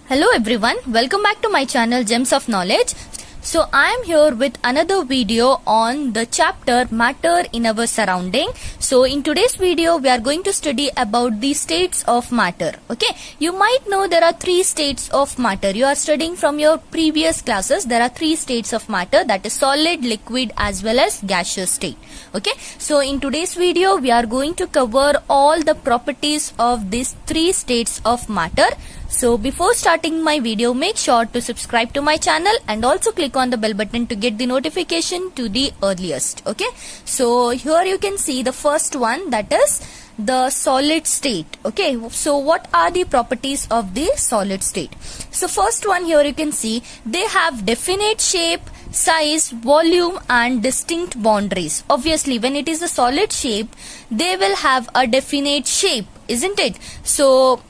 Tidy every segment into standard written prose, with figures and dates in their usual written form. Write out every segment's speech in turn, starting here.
Hello everyone, welcome back to my channel Gems of Knowledge. So I am here with another video on the chapter Matter in Our Surrounding. So in today's video we are going to study about the states of matter. Okay, you might know there are three states of matter. You are studying from your previous classes. There are three states of matter, that is solid, liquid as well as gaseous state. Okay, so in today's video we are going to cover all the properties of these three states of matter. So before starting my video, make sure to subscribe to my channel and also click on the bell button to get the notification to the earliest. Okay, so here you can see the first one, that is the solid state. Okay, so what are the properties of the solid state? So first one, here you can see they have definite shape, size, volume and distinct boundaries. Obviously when it is a solid shape, they will have a definite shape, isn't it? So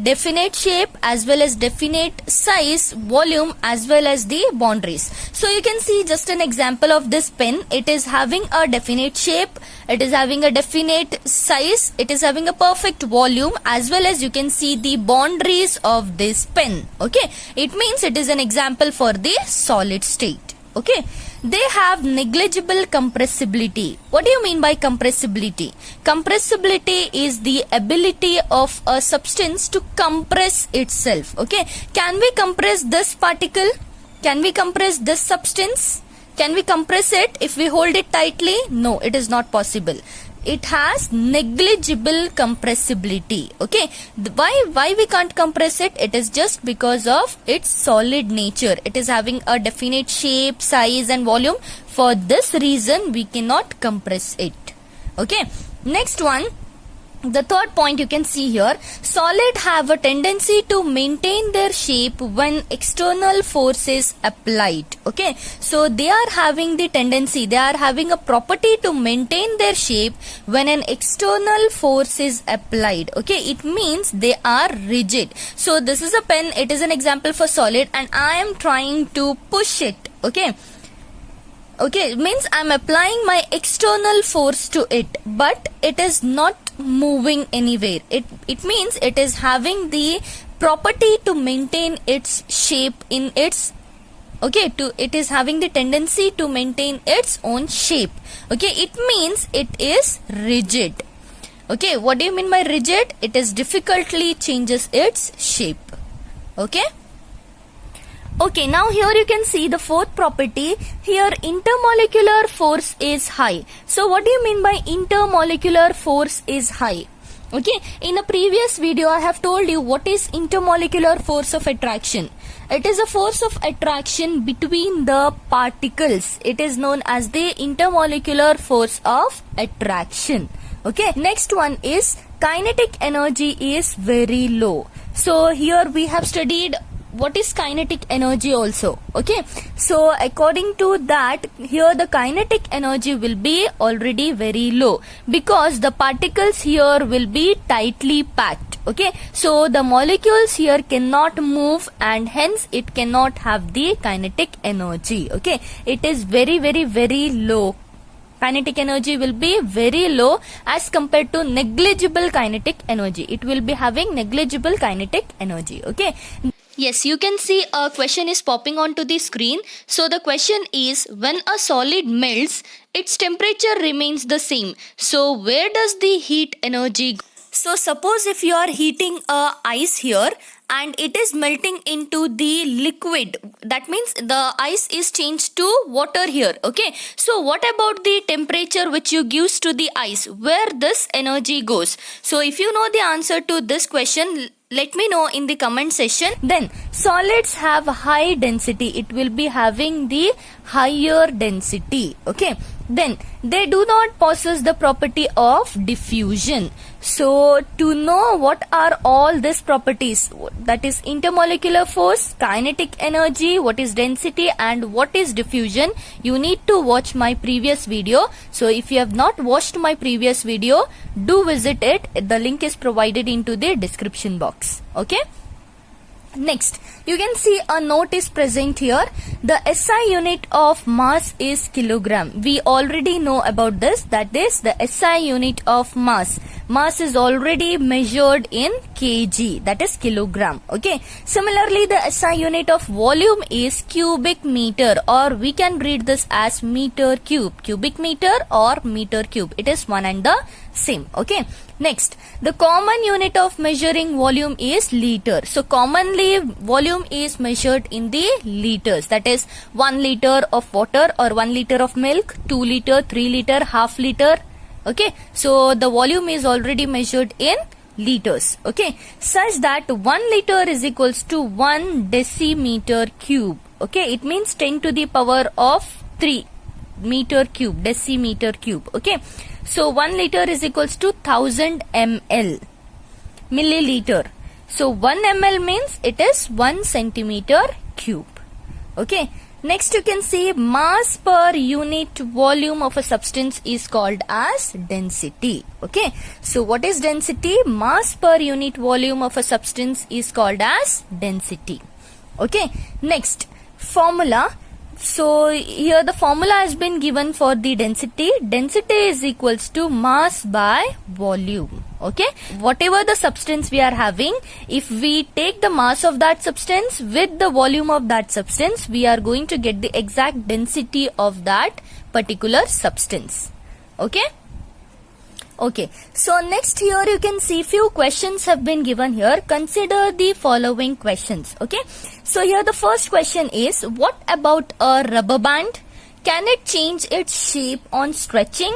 definite shape as well as definite size, volume as well as the boundaries. So you can see just an example of this pen. It is having a definite shape, it is having a definite size, it is having a perfect volume, as well as you can see the boundaries of this pen. Okay, it means it is an example for the solid state. Okay, they have negligible compressibility. What do you mean by compressibility? Compressibility is the ability of a substance to compress itself. Okay, can we compress this particle? Can we compress this substance? Can we compress it if we hold it tightly? No, it is not possible. It has negligible compressibility. Okay, why we can't compress it? It is just because of its solid nature. It is having a definite shape, size and volume. For this reason we cannot compress it. Okay, next one, the third point you can see here, solid have a tendency to maintain their shape when external force is applied. Okay, so they are having the tendency, they are having a property to maintain their shape when an external force is applied. Okay, it means they are rigid. So this is a pen, it is an example for solid and I am trying to push it. Okay, okay, means I am applying my external force to it, but it is not moving anywhere. It means it is having the property to maintain its shape in its, okay, it is having the tendency to maintain its own shape. Okay, it means it is rigid. Okay, what do you mean by rigid? It is difficultly changes its shape. Okay. Okay, now here you can see the fourth property. Here intermolecular force is high. So what do you mean by intermolecular force is high? Okay, in a previous video I have told you what is intermolecular force of attraction. It is a force of attraction between the particles. It is known as the intermolecular force of attraction. Okay, next one is kinetic energy is very low. So here we have studied what is kinetic energy also. Okay, so according to that, here the kinetic energy will be already very low because the particles here will be tightly packed. Okay, so the molecules here cannot move and hence it cannot have the kinetic energy. Okay, it is very low. Kinetic energy will be very low as compared to negligible kinetic energy. It will be having negligible kinetic energy. Okay. Yes, you can see a question is popping onto the screen. So the question is, when a solid melts, its temperature remains the same. So where does the heat energy go? So suppose if you are heating a ice here and it is melting into the liquid, that means the ice is changed to water here. Okay, so what about the temperature which you gives to the ice? Where this energy goes? So if you know the answer to this question, let me know in the comment section. Then solids have high density. It will be having the higher density. Okay, then they do not possess the property of diffusion. So to know what are all these properties, that is intermolecular force, kinetic energy, what is density and what is diffusion, you need to watch my previous video. So if you have not watched my previous video, do visit it. The link is provided into the description box. Okay. Next, you can see a note is present here. The SI unit of mass is kilogram. We already know about this. That is the SI unit of mass. Mass is already measured in kg. That is kilogram. Okay. Similarly, the SI unit of volume is cubic meter, or we can read this as meter cube. Cubic meter or meter cube. It is one and the same. Okay. Next, the common unit of measuring volume is liter. So commonly volume is measured in the liters. That is 1 liter of water or 1 liter of milk, 2 liter, 3 liter, half liter. Okay. So the volume is already measured in liters. Okay. Such that 1 liter is equals to 1 decimeter cube. Okay. It means 10 to the power of 3 meter cube, decimeter cube. Okay. So 1 liter is equals to 1000 ml, milliliter. So 1 ml means it is 1 centimeter cube. Okay. Next, you can see mass per unit volume of a substance is called as density. Okay. So what is density? Mass per unit volume of a substance is called as density. Okay. Next, formula. So here the formula has been given for the density. Density is equals to mass by volume. Okay. Whatever the substance we are having, if we take the mass of that substance with the volume of that substance, we are going to get the exact density of that particular substance. Okay. Okay, so next here you can see few questions have been given here. Consider the following questions. Okay, so here the first question is, what about a rubber band? Can it change its shape on stretching?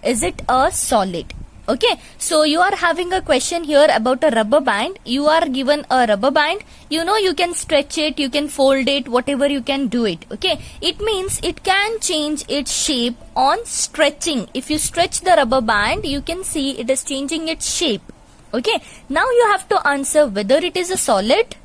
Is it a solid? Okay, so you are having a question here about a rubber band. You are given a rubber band. You know you can stretch it, you can fold it, whatever you can do it. Okay, it means it can change its shape on stretching. If you stretch the rubber band, you can see it is changing its shape. Okay, now you have to answer whether it is a solid.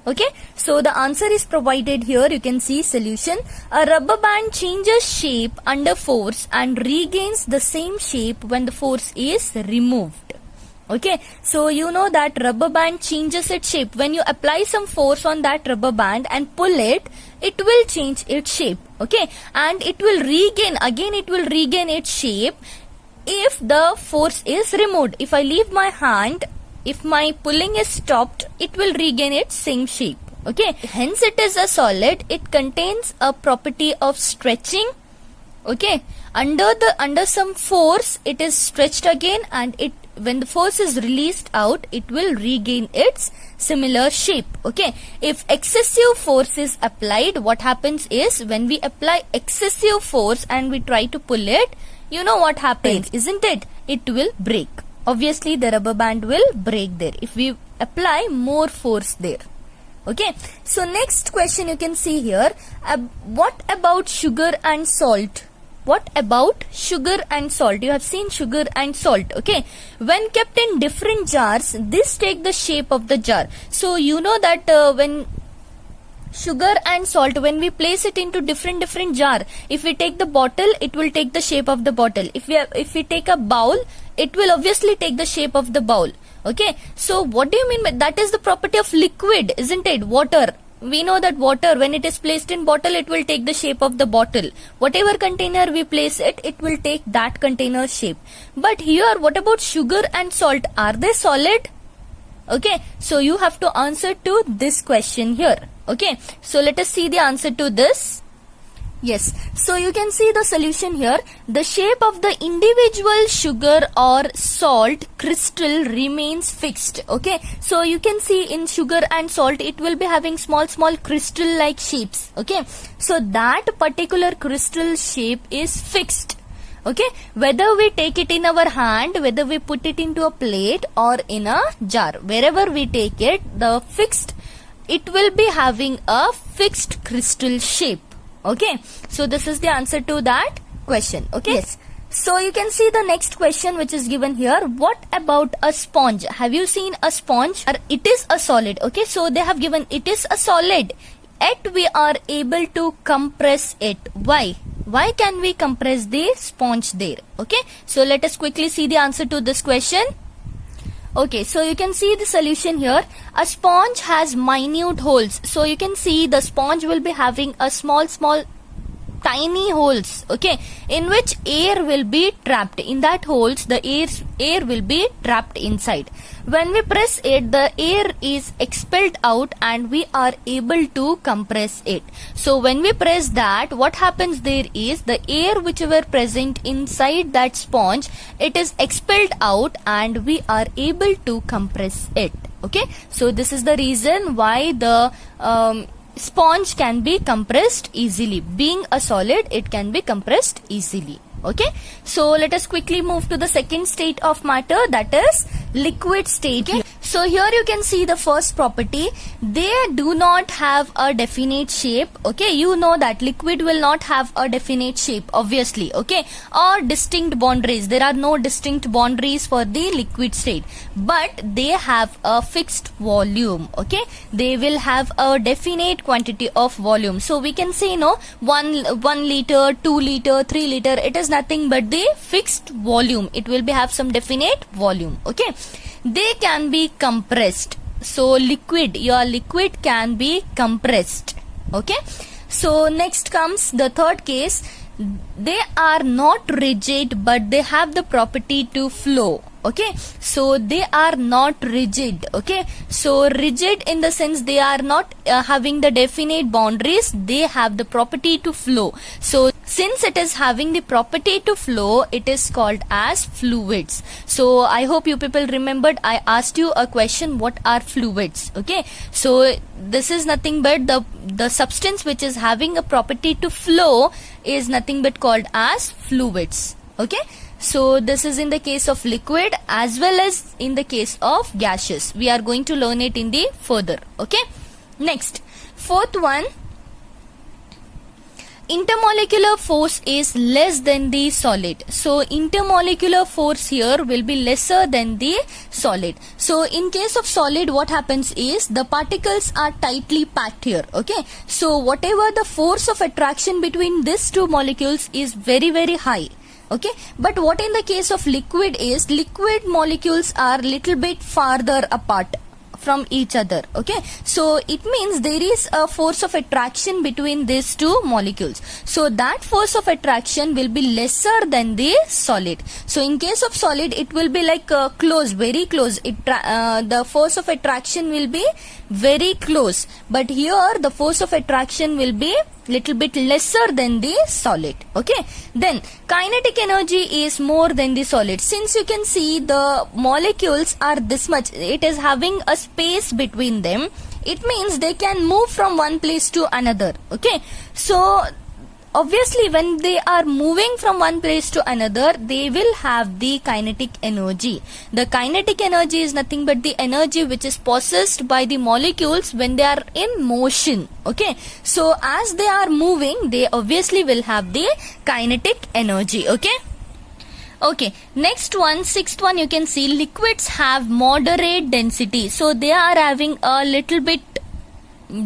Okay, so the answer is provided here. You can see solution. A rubber band changes shape under force and regains the same shape when the force is removed. Okay, so you know that rubber band changes its shape. When you apply some force on that rubber band and pull it, it will change its shape. Okay, and it will regain, again it will regain its shape if the force is removed. If I leave my hand, if my pulling is stopped, it will regain its same shape. Okay, hence it is a solid. It contains a property of stretching. Okay, under some force it is stretched again, and it, when the force is released out, it will regain its similar shape. Okay, if excessive force is applied, what happens is, when we apply excessive force and we try to pull it, you know what happens, isn't it? It will break. Obviously the rubber band will break there if we apply more force there. Okay, so next question you can see here, what about sugar and salt? What about sugar and salt? You have seen sugar and salt. Okay, when kept in different jars, this take the shape of the jar. So you know that when sugar and salt, when we place it into different jar, if we take the bottle, it will take the shape of the bottle. If we take a bowl, it will obviously take the shape of the bowl. Okay, so what do you mean by that? Is the property of liquid, isn't it? Water. We know that water, when it is placed in bottle, it will take the shape of the bottle. Whatever container we place it, it will take that container shape. But here, what about sugar and salt? Are they solid? Okay, so you have to answer to this question here. Okay, so let us see the answer to this. Yes, so you can see the solution here. The shape of the individual sugar or salt crystal remains fixed. Okay, so you can see in sugar and salt, it will be having small crystal like shapes. Okay, so that particular crystal shape is fixed. Okay, whether we take it in our hand, whether we put it into a plate or in a jar, wherever we take it, it will be having a fixed crystal shape. Okay, so this is the answer to that question. Okay, yes. So you can see the next question which is given here. What about a sponge? Have you seen a sponge? It is a solid. Okay, so they have given it is a solid, yet we are able to compress it. Why? Why can we compress the sponge there? Okay, so let us quickly see the answer to this question. Okay, so you can see the solution here. A sponge has minute holes. So you can see the sponge will be having a small tiny holes, okay, in which air will be trapped. In that holes, the air will be trapped inside. When we press it, the air is expelled out and we are able to compress it. So when we press that, what happens there is the air whichever present inside that sponge, it is expelled out and we are able to compress it. Okay, so this is the reason why the sponge can be compressed easily. Being a solid, it can be compressed easily. Okay, so let us quickly move to the second state of matter, that is liquid state. Okay. So here you can see the first property. They do not have a definite shape. Okay, you know that liquid will not have a definite shape, obviously. Okay, or distinct boundaries. There are no distinct boundaries for the liquid state, but they have a fixed volume. Okay, they will have a definite quantity of volume. So we can say, no, 1 liter, 2 liter, 3 liter. It is nothing but the fixed volume. It will be have some definite volume. Okay, they can be compressed. So liquid, your liquid can be compressed. Okay, so next comes the third case. They are not rigid, but they have the property to flow. Okay, so they are not rigid. Okay, so rigid in the sense they are not having the definite boundaries. They have the property to flow. So since it is having the property to flow, it is called as fluids. So I hope you people remembered, I asked you a question, what are fluids? Okay, so this is nothing but the substance which is having a property to flow is nothing but called as fluids. Okay, so this is in the case of liquid as well as in the case of gaseous. We are going to learn it in the further. Okay, next, fourth one, intermolecular force is less than the solid. So intermolecular force here will be lesser than the solid. So in case of solid, what happens is the particles are tightly packed here. Okay, so whatever the force of attraction between these two molecules is very, very high. Okay, but what in the case of liquid is, liquid molecules are little bit farther apart from each other. Okay, so it means there is a force of attraction between these two molecules. So that force of attraction will be lesser than the solid. So in case of solid, it will be like close, very close. The force of attraction will be very close, but here the force of attraction will be little bit lesser than the solid. Okay, then kinetic energy is more than the solid. Since you can see the molecules are this much, it is having a space between them, it means they can move from one place to another. Okay, so obviously when they are moving from one place to another, they will have the kinetic energy. The kinetic energy is nothing but the energy which is possessed by the molecules when they are in motion. Okay, so as they are moving, they obviously will have the kinetic energy. Okay. Okay, next one, sixth one, you can see liquids have moderate density. So they are having a little bit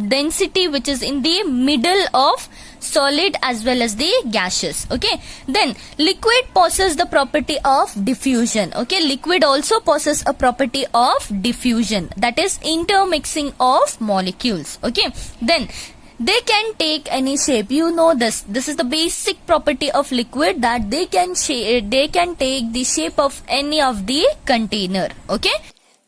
density which is in the middle of solid as well as the gaseous. Okay, then liquid possesses the property of diffusion. Okay, liquid also possesses a property of diffusion, that is intermixing of molecules. Okay, then they can take any shape. You know this is the basic property of liquid, that they can take the shape of any of the container. Okay,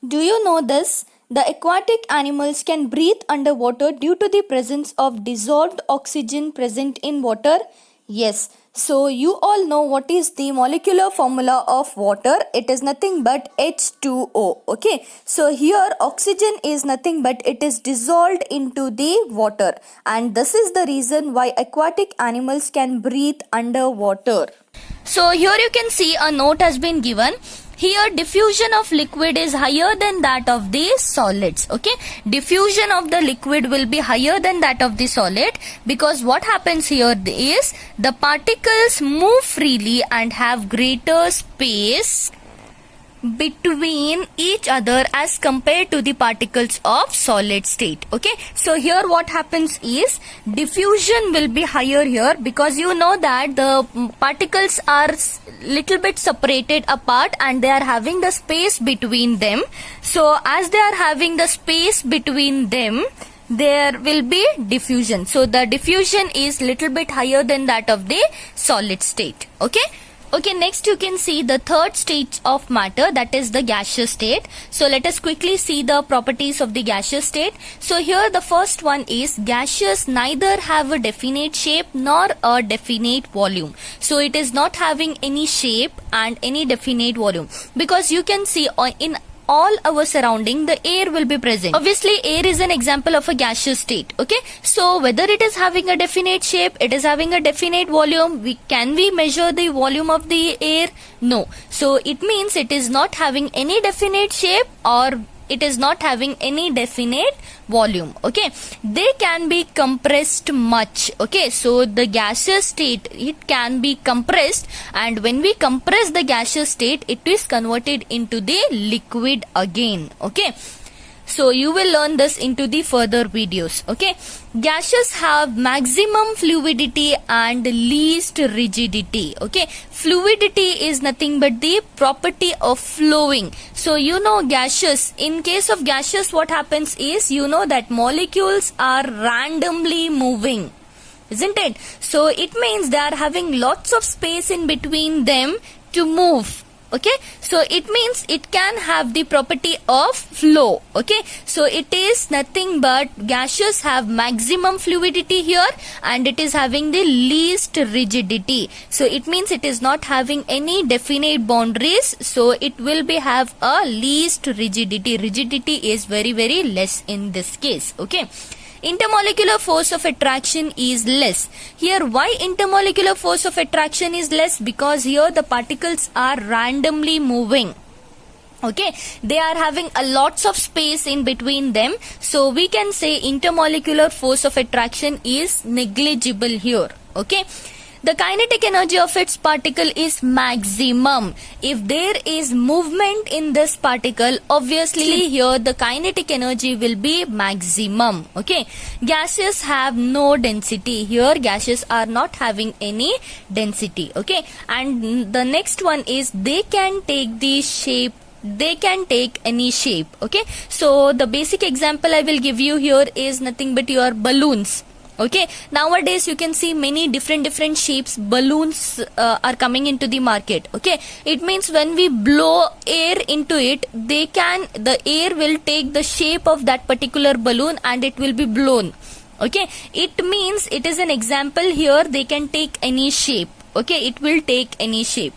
do you know this? The aquatic animals can breathe underwater due to the presence of dissolved oxygen present in water. Yes, so you all know what is the molecular formula of water. It is nothing but H2O. Okay, so here oxygen is nothing but it is dissolved into the water, and this is the reason why aquatic animals can breathe underwater. So here you can see a note has been given. Here diffusion of liquid is higher than that of the solids. Okay, diffusion of the liquid will be higher than that of the solid, because what happens here is the particles move freely and have greater space between each other as compared to the particles of solid state. Okay, so here what happens is diffusion will be higher here, because you know that the particles are little bit separated apart and they are having the space between them. So as they are having the space between them, there will be diffusion. So the diffusion is little bit higher than that of the solid state. Okay, next you can see the third stage of matter, that is the gaseous state. So let us quickly see the properties of the gaseous state. So here the first one is gaseous neither have a definite shape nor a definite volume. So it is not having any shape and any definite volume, because you can see in all our surrounding the air will be present. Obviously air is an example of a gaseous state. Okay, so whether it is having a definite shape, it is having a definite volume, can we measure the volume of the air? No. So it means it is not having any definite shape or it is not having any definite volume. Okay, they can be compressed much. Okay, so the gaseous state, it can be compressed, and when we compress the gaseous state, it is converted into the liquid again. Okay, so you will learn this into the further videos. Okay, gases have maximum fluidity and least rigidity. Okay, fluidity is nothing but the property of flowing. So you know gaseous, in case of gaseous what happens is, you know that molecules are randomly moving, isn't it? So it means they are having lots of space in between them to move. Okay, so it means it can have the property of flow. Okay, so it is nothing but gaseous have maximum fluidity here and it is having the least rigidity. So it means it is not having any definite boundaries, so it will be have a least rigidity. Rigidity is very less in this case. Okay, intermolecular force of attraction is less. Here why intermolecular force of attraction is less? Because here the particles are randomly moving. Okay, they are having a lots of space in between them, so we can say intermolecular force of attraction is negligible here. Okay, the kinetic energy of its particle is maximum. If there is movement in this particle, obviously here the kinetic energy will be maximum. Okay, gases have no density. Here gases are not having any density. Okay, and the next one is they can take the shape, they can take any shape. Okay, so the basic example I will give you here is nothing but your balloons. Okay, nowadays you can see many different shapes balloons are coming into the market. Okay, it means when we blow air into it, the air will take the shape of that particular balloon and it will be blown. Okay, it means it is an example here, they can take any shape. Okay, it will take any shape.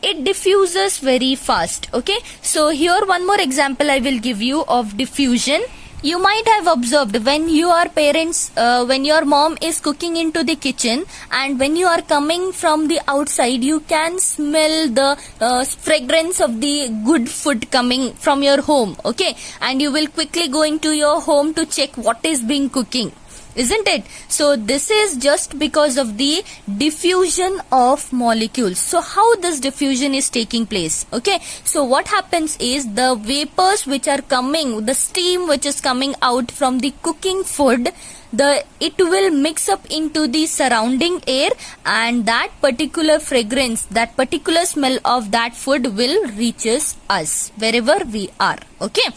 It diffuses very fast. Okay, so here one more example I will give you of diffusion. You might have observed when your parents, when your mom is cooking into the kitchen and when you are coming from the outside, you can smell the fragrance of the good food coming from your home. Okay, and you will quickly go into your home to check what is being cooking, isn't it? So this is just because of the diffusion of molecules. So how this diffusion is taking place? Okay, so what happens is the vapors which are coming, the steam which is coming out from the cooking food, it will mix up into the surrounding air, and that particular fragrance, that particular smell of that food will reaches us wherever we are. Okay,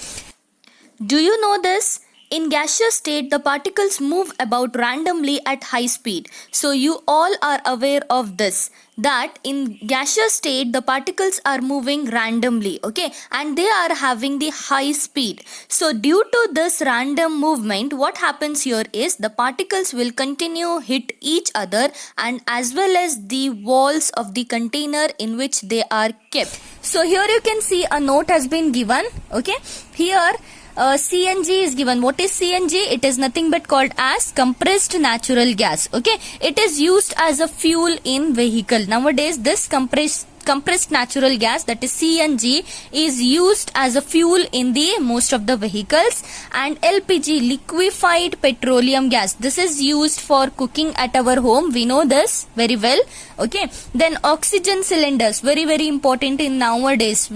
do you know this? In gaseous state, the particles move about randomly at high speed. So you all are aware of this, that in gaseous state, the particles are moving randomly, okay, and they are having the high speed. So due to this random movement, what happens here is the particles will continue hit each other and as well as the walls of the container in which they are kept. So here you can see a note has been given, okay, here CNG is given. What is CNG? It is nothing but called as compressed natural gas. Okay, it is used as a fuel in vehicle. Nowadays this compressed natural gas, that is CNG, is used as a fuel in the most of the vehicles. And LPG, liquefied petroleum gas, this is used for cooking at our home. We know this very well. Okay, then oxygen cylinders, very important in nowadays.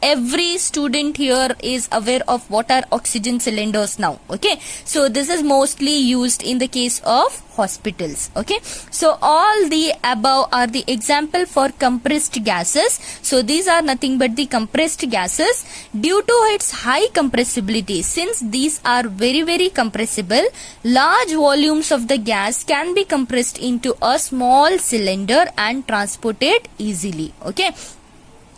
every student here is aware of what are oxygen cylinders now. Okay, so this is mostly used in the case of hospitals. Okay, so all the above are the example for compressed gases. So these are nothing but the compressed gases. Due to its high compressibility, since these are very compressible, large volumes of the gas can be compressed into a small cylinder and transported easily. Okay,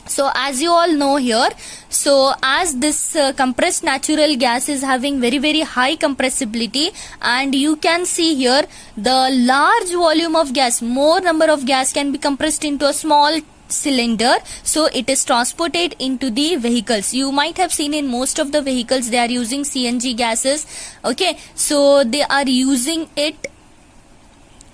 so as you all know here, so as this compressed natural gas is having very high compressibility, and you can see here the large volume of gas, more number of gas can be compressed into a small cylinder, so it is transported into the vehicles. You might have seen in most of the vehicles they are using CNG gases. Okay, so they are using it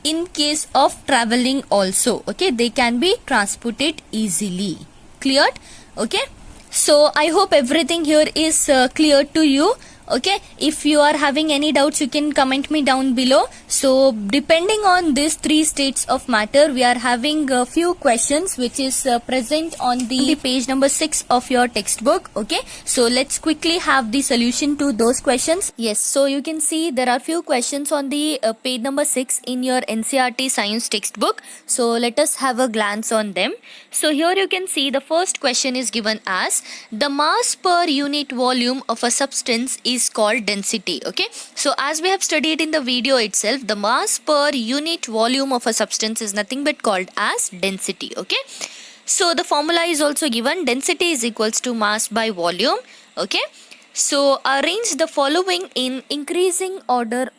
in case of traveling also. Okay, they can be transported easily. Cleared? Okay, so I hope everything here is clear to you. Okay, if you are having any doubts, you can comment me down below. So depending on these three states of matter, we are having a few questions which is present on the page number 6 of your textbook. Okay, so let's quickly have the solution to those questions. Yes, so you can see there are few questions on the page number 6 in your NCERT science textbook. So let us have a glance on them. So here you can see the first question is given as the mass per unit volume of a substance is called density. Okay, so as we have studied in the video itself, the mass per unit volume of a substance is nothing but called as density. Okay, so the formula is also given, density is equals to mass by volume. Okay, so arrange the following in increasing order.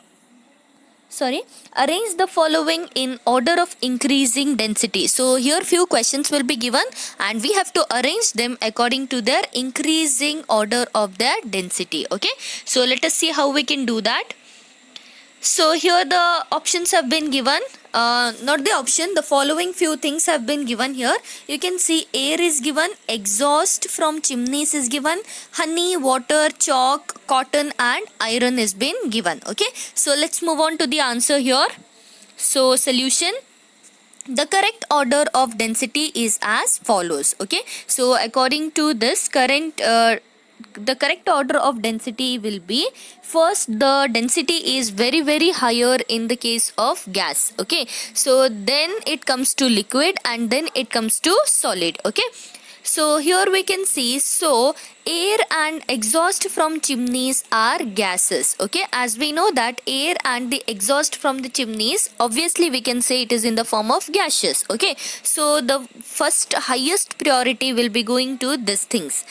Arrange the following in order of increasing density. So here few questions will be given and we have to arrange them according to their increasing order of their density. Okay, so let us see how we can do that. So here the options have been given, not the option, the following few things have been given here. You can see air is given, exhaust from chimneys is given, honey, water, chalk, cotton and iron is been given. Okay, so let's move on to the answer here. So solution. The correct order of density is as follows. Okay, so according to this the correct order of density will be, first the density is very higher in the case of gas. Okay, so then it comes to liquid and then it comes to solid. Okay, so here we can see, so air and exhaust from chimneys are gases. Okay, as we know that air and the exhaust from the chimneys, obviously we can say it is in the form of gaseous. Okay, so the first highest priority will be going to these things,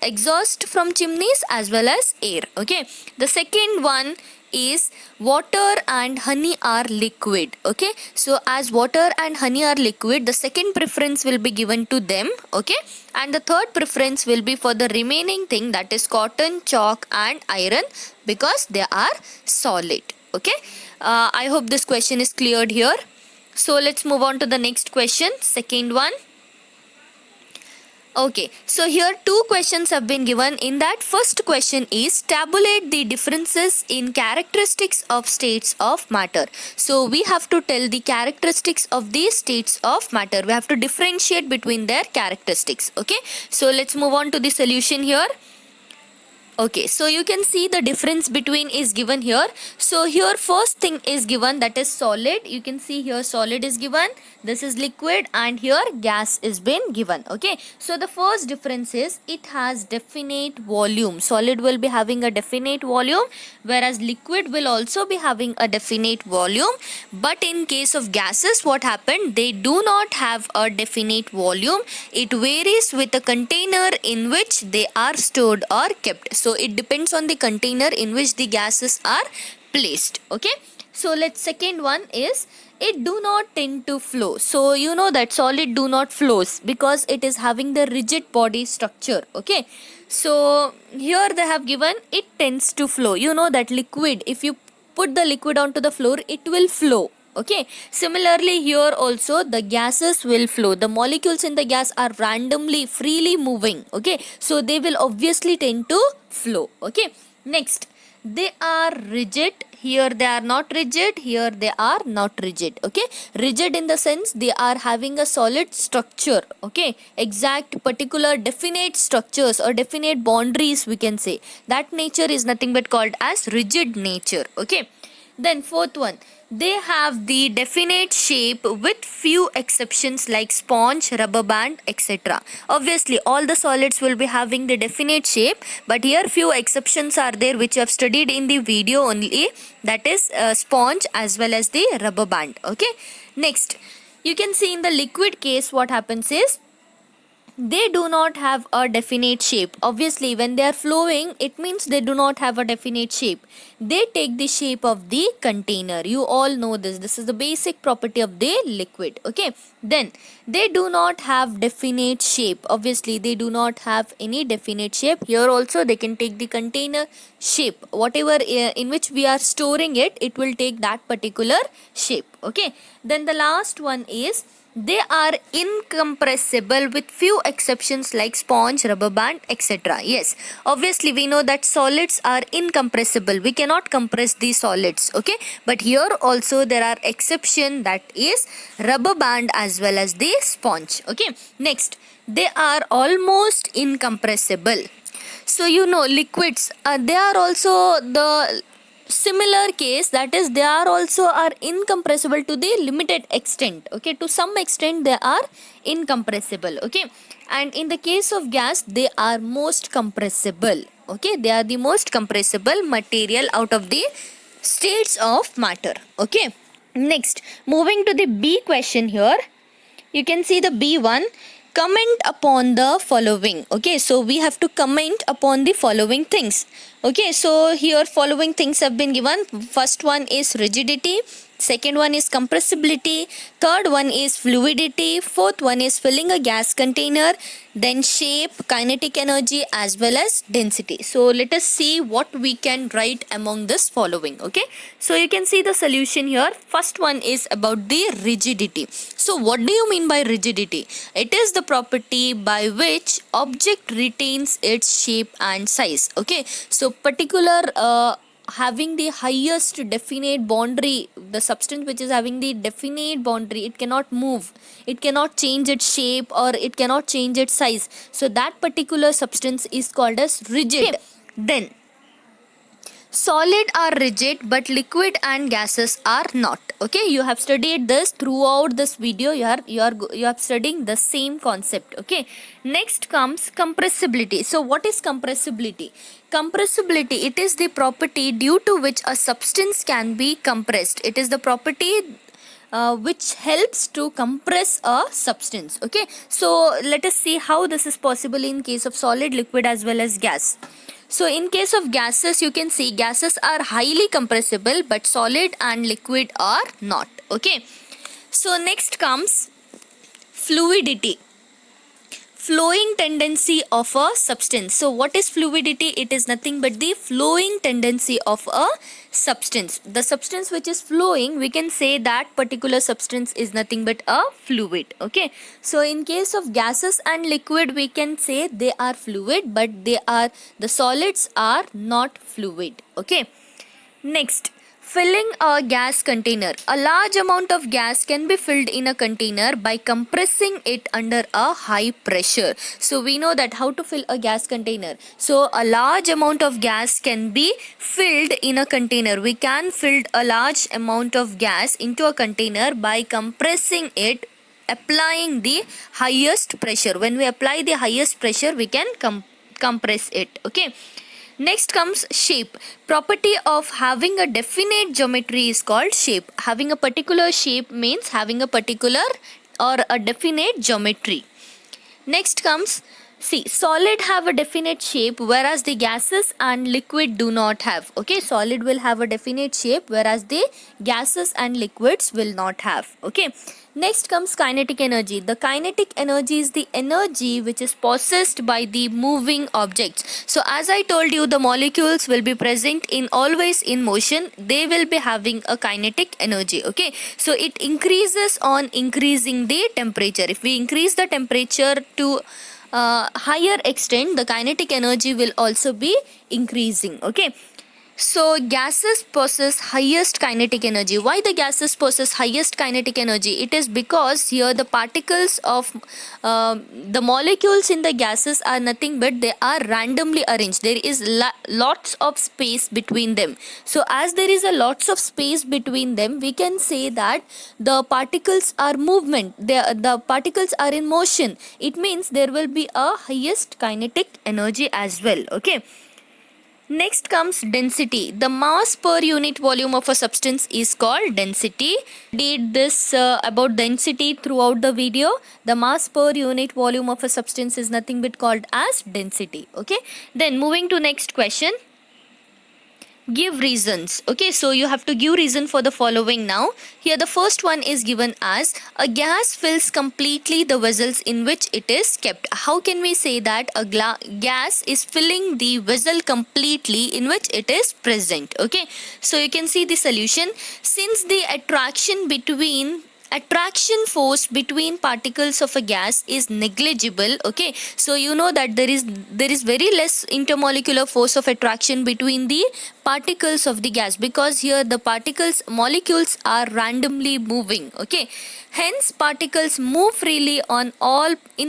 exhaust from chimneys as well as air. Okay, the second one is water and honey are liquid. Okay, so as water and honey are liquid, the second preference will be given to them. Okay, and the third preference will be for the remaining thing, that is cotton, chalk and iron, because they are solid. Okay, I hope this question is cleared here. So let's move on to the next question, second one. Okay, so here two questions have been given. In that, first question is tabulate the differences in characteristics of states of matter. So we have to tell the characteristics of these states of matter. We have to differentiate between their characteristics. Okay, so let's move on to the solution here. Okay, so you can see the difference between is given here. So here first thing is given, that is solid. You can see here solid is given, this is liquid and here gas is been given. Okay, so the first difference is it has definite volume. Solid will be having a definite volume, whereas liquid will also be having a definite volume. But in case of gases, what happened? They do not have a definite volume. It varies with the container in which they are stored or kept. So it depends on the container in which the gases are placed. Okay, so let's second one is it do not tend to flow. So you know that solid do not flows because it is having the rigid body structure. Okay, so here they have given it tends to flow. You know that liquid, if you put the liquid onto the floor, it will flow. Okay, similarly here also the gases will flow. The molecules in the gas are randomly freely moving. Okay, so they will obviously tend to flow. Okay, next they are rigid, here they are not rigid, here they are not rigid. Okay, rigid in the sense they are having a solid structure. Okay, exact particular definite structures or definite boundaries, we can say that nature is nothing but called as rigid nature. Okay, then fourth one, they have the definite shape with few exceptions like sponge, rubber band, etc. Obviously all the solids will be having the definite shape, but here few exceptions are there which you have studied in the video only, that is sponge as well as the rubber band. Okay, next you can see in the liquid case what happens is they do not have a definite shape. Obviously when they are flowing, it means they do not have a definite shape. They take the shape of the container. You all know this is the basic property of the liquid. Okay, then they do not have definite shape. Obviously they do not have any definite shape. Here also they can take the container shape, whatever in which we are storing it, it will take that particular shape. Okay, then the last one is they are incompressible with few exceptions like sponge, rubber band, etc. Yes, obviously we know that solids are incompressible. We cannot compress the solids. Okay, but here also there are exception, that is rubber band as well as the sponge. Okay, next they are almost incompressible. So you know liquids, they are also the similar case, that is they are also are incompressible to the limited extent. Okay, to some extent they are incompressible. Okay, and in the case of gas they are most compressible. Okay, they are the most compressible material out of the states of matter. Okay, next moving to the B question here, you can see the B1, comment upon the following. Okay, so we have to comment upon the following things. Okay, so here following things have been given. First one is rigidity, second one is compressibility, third one is fluidity, fourth one is filling a gas container, then shape, kinetic energy as well as density. So let us see what we can write among this following. Okay, so you can see the solution here. First one is about the rigidity. So what do you mean by rigidity? It is the property by which object retains its shape and size. Okay, so particular having the highest definite boundary, the substance which is having the definite boundary, it cannot move, it cannot change its shape or it cannot change its size. So that particular substance is called as rigid. Okay. Then solid are rigid but liquid and gases are not. Okay, you have studied this throughout this video. You are studying the same concept. Okay, next comes compressibility. So what is compressibility? Compressibility, it is the property due to which a substance can be compressed. It is the property which helps to compress a substance. Okay, so let us see how this is possible in case of solid, liquid as well as gas. So in case of gases, you can see gases are highly compressible but solid and liquid are not. Okay, so next comes fluidity, flowing tendency of a substance. So what is fluidity? It is nothing but the flowing tendency of a substance. The substance which is flowing, we can say that particular substance is nothing but a fluid. Okay, so in case of gases and liquid, we can say they are fluid, but the solids are not fluid. Okay, next, filling a gas container. A large amount of gas can be filled in a container by compressing it under a high pressure. So we know that how to fill a gas container. So a large amount of gas can be filled in a container. We can fill a large amount of gas into a container by compressing it, applying the highest pressure. When we apply the highest pressure, we can compress it. Okay. Next comes shape. Property of having a definite geometry is called shape. Having a particular shape means having a particular or a definite geometry. Next comes, see, solid have a definite shape whereas the gases and liquid do not have. Okay, solid will have a definite shape whereas the gases and liquids will not have. Okay. Next comes kinetic energy. The kinetic energy is the energy which is possessed by the moving objects. So as I told you, the molecules will be present in always in motion. They will be having a kinetic energy. Okay, so it increases on increasing the temperature. If we increase the temperature to higher extent, the kinetic energy will also be increasing. Okay. So gases possess highest kinetic energy. Why the gases possess highest kinetic energy? It is because here the particles of the molecules in the gases are nothing but they are randomly arranged. There is lots of space between them. So as there is a lots of space between them, we can say that the particles are movement. The particles are in motion. It means there will be a highest kinetic energy as well. Okay. Next comes density. The mass per unit volume of a substance is called density. Did this about density throughout the video. The mass per unit volume of a substance is nothing but called as density. Okay. Then moving to next question. Give reasons. Okay, so you have to give reason for the following now. Here the first one is given as a gas fills completely the vessels in which it is kept. How can we say that a gas is filling the vessel completely in which it is present? Okay, so you can see the solution. Since the attraction force between particles of a gas is negligible. Okay, so you know that there is very less intermolecular force of attraction between the particles of the gas, because here the molecules are randomly moving. Okay, hence particles move freely in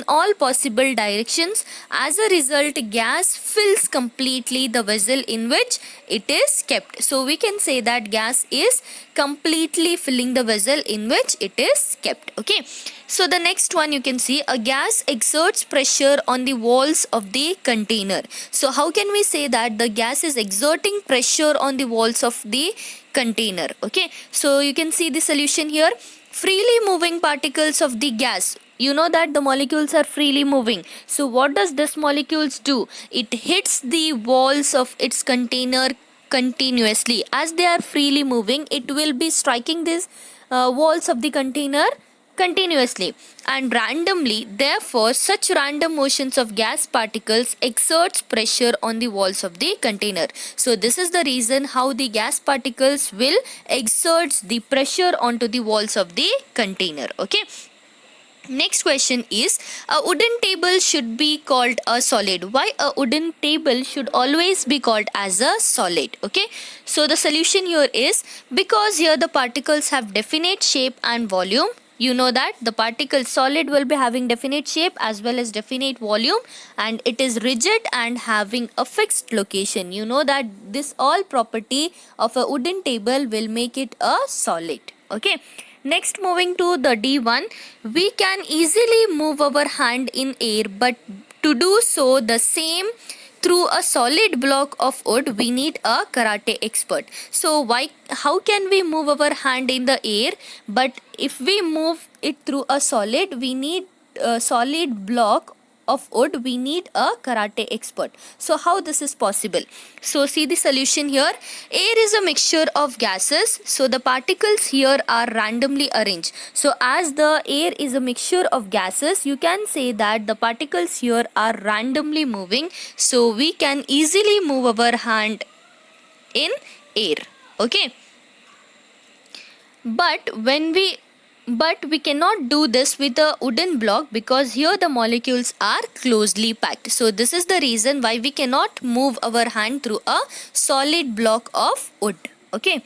all possible directions. As a result, gas fills completely the vessel in which it is kept. So we can say that gas is completely filling the vessel in which it is kept. Okay, so the next one you can see, a gas exerts pressure on the walls of the container. So how can we say that the gas is exerting pressure on the walls of the container? Okay, so you can see the solution here. Freely moving particles of the gas, you know that the molecules are freely moving. So what does this molecules do? It hits the walls of its container continuously. As they are freely moving, it will be striking these walls of the container continuously and randomly. Therefore, such random motions of gas particles exerts pressure on the walls of the container. So this is the reason how the gas particles will exert the pressure onto the walls of the container. Okay. Next question is, a wooden table should be called a solid. Why a wooden table should always be called as a solid? Okay, so the solution here is because here the particles have definite shape and volume. You know that the particle solid will be having definite shape as well as definite volume, and it is rigid and having a fixed location. You know that this all property of a wooden table will make it a solid. Okay. Next, moving to the D1, we can easily move our hand in air, but to do so the same through a solid block of wood, we need a karate expert. So how can we move our hand in the air, but if we move it through a solid, we need a solid block of wood, we need a karate expert. So how this is possible? So see the solution here. Air is a mixture of gases, so the particles here are randomly arranged. So as the air is a mixture of gases, you can say that the particles here are randomly moving, so we can easily move our hand in air. Okay, but we cannot do this with a wooden block because here the molecules are closely packed. So this is the reason why we cannot move our hand through a solid block of wood. Okay.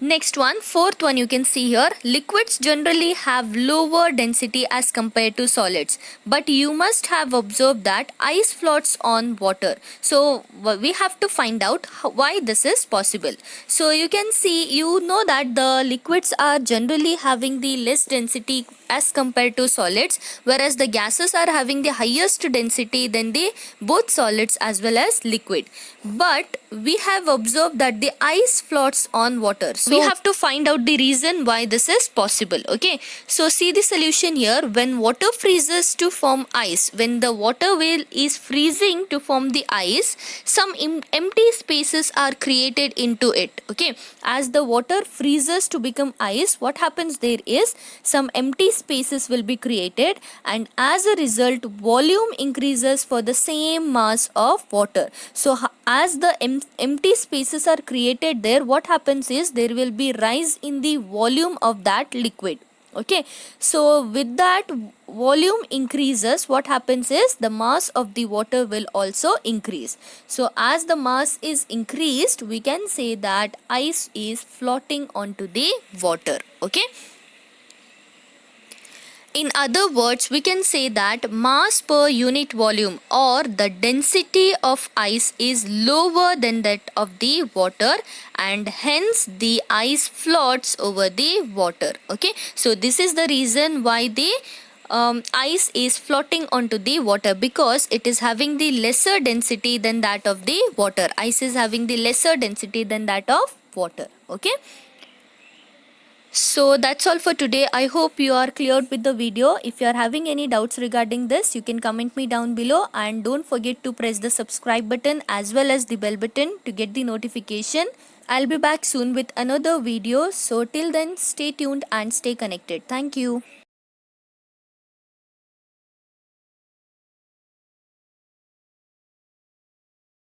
Next one, fourth one, you can see here, liquids generally have lower density as compared to solids, but you must have observed that ice floats on water. So we have to find out why this is possible. So you can see, you know that the liquids are generally having the less density as compared to solids, whereas the gases are having the highest density than the both solids as well as liquid. But we have observed that the ice floats on water. So we have to find out the reason why this is possible. Okay, so see the solution here. When water freezes to form ice, when the water whale is freezing to form the ice, some empty spaces are created into it. Okay, as the water freezes to become ice, what happens there is some empty spaces will be created, and as a result volume increases for the same mass of water. So as the empty spaces are created there, what happens is there will be rise in the volume of that liquid. Okay, so with that volume increases, what happens is the mass of the water will also increase. So as the mass is increased, we can say that ice is floating onto the water. Okay. In other words, we can say that mass per unit volume or the density of ice is lower than that of the water, and hence the ice floats over the water. Okay, so this is the reason why the ice is floating onto the water, because it is having the lesser density than that of the water. Ice is having the lesser density than that of water. Okay. So that's all for today. I hope you are cleared with the video. If you are having any doubts regarding this, you can comment me down below, and don't forget to press the subscribe button as well as the bell button to get the notification. I'll be back soon with another video. So till then, stay tuned and stay connected. Thank you.